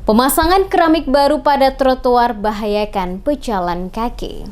Pemasangan keramik baru pada trotoar bahayakan pejalan kaki.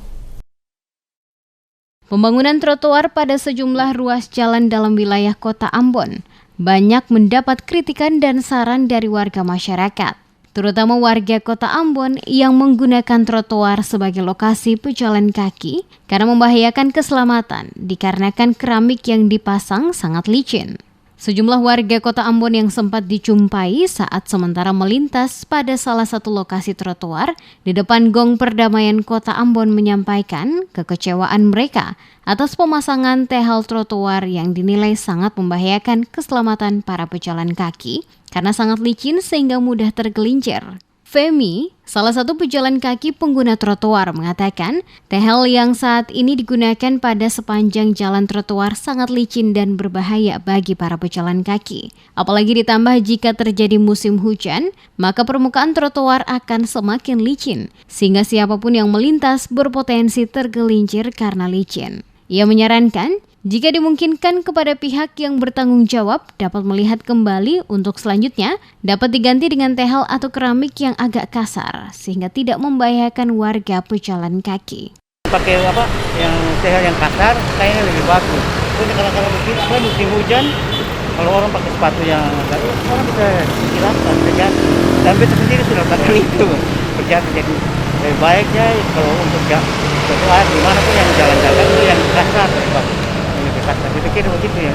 Pembangunan trotoar pada sejumlah ruas jalan dalam wilayah Kota Ambon banyak mendapat kritikan dan saran dari warga masyarakat, terutama warga Kota Ambon yang menggunakan trotoar sebagai lokasi pejalan kaki karena membahayakan keselamatan dikarenakan keramik yang dipasang sangat licin. Sejumlah warga Kota Ambon yang sempat dijumpai saat sementara melintas pada salah satu lokasi trotoar di depan Gong Perdamaian Kota Ambon menyampaikan kekecewaan mereka atas pemasangan tehal trotoar yang dinilai sangat membahayakan keselamatan para pejalan kaki karena sangat licin sehingga mudah tergelincir. Femi, salah satu pejalan kaki pengguna trotoar, mengatakan tehel yang saat ini digunakan pada sepanjang jalan trotoar sangat licin dan berbahaya bagi para pejalan kaki. Apalagi ditambah jika terjadi musim hujan, maka permukaan trotoar akan semakin licin, sehingga siapapun yang melintas berpotensi tergelincir karena licin. Ia menyarankan, jika dimungkinkan kepada pihak yang bertanggung jawab dapat melihat kembali untuk selanjutnya dapat diganti dengan tehel atau keramik yang agak kasar sehingga tidak membahayakan warga pejalan kaki. Pakai yang tehel yang kasar kayaknya lebih bagus. Kalau musim hujan, kalau orang pakai sepatu yang agak orang bisa hilangkan terjadi. Dan kita sendiri sudah lakukan itu terjadi. Jadi lebih baiknya kalau untuk trotoar dimanapun yang jalan-jalan itu yang kasar lebih bagus. Dipikir begitu ya,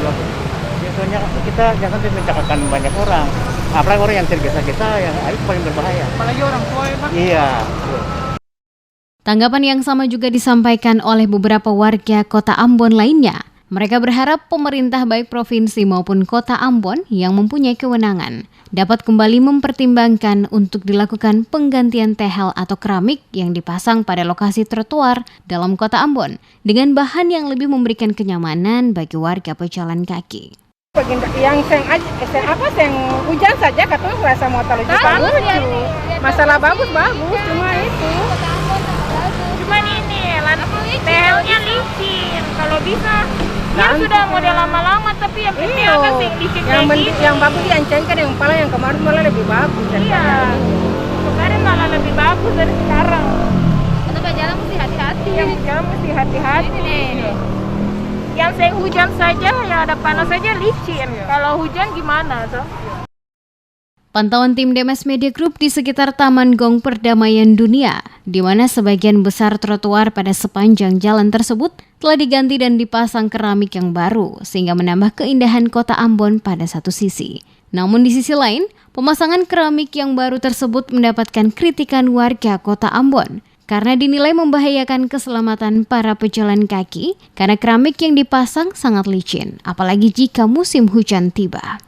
biasanya kita jangan mencelakakan banyak orang, apalagi orang yang tergesa-gesa yang itu paling berbahaya. Apalagi orang tua ya Pak? Iya. Tanggapan yang sama juga disampaikan oleh beberapa warga Kota Ambon lainnya. Mereka berharap pemerintah baik provinsi maupun Kota Ambon yang mempunyai kewenangan dapat kembali mempertimbangkan untuk dilakukan penggantian tehel atau keramik yang dipasang pada lokasi trotoar dalam Kota Ambon dengan bahan yang lebih memberikan kenyamanan bagi warga pejalan kaki. Yang seng hujan saja katanya rasa motor itu bagus. Masalah bagus, cuma itu. Cuma ini tehelnya licin. Kalau bisa ya sudah model lama-lama, tapi yang penting agak sing licin kayak gitu. Yang bagus diancangkan, yang kemarin malah lebih bagus. Iya, kemarin malah lebih bagus dari sekarang. Kenapa jalan mesti hati-hati? Yang jalan mesti hati-hati. Ini. Yang seng hujan saja, ya ada panas saja licin. Kalau hujan gimana tuh? Pantauan tim Demes Media Group di sekitar Taman Gong Perdamaian Dunia, di mana sebagian besar trotoar pada sepanjang jalan tersebut telah diganti dan dipasang keramik yang baru, sehingga menambah keindahan Kota Ambon pada satu sisi. Namun di sisi lain, pemasangan keramik yang baru tersebut mendapatkan kritikan warga Kota Ambon, karena dinilai membahayakan keselamatan para pejalan kaki, karena keramik yang dipasang sangat licin, apalagi jika musim hujan tiba.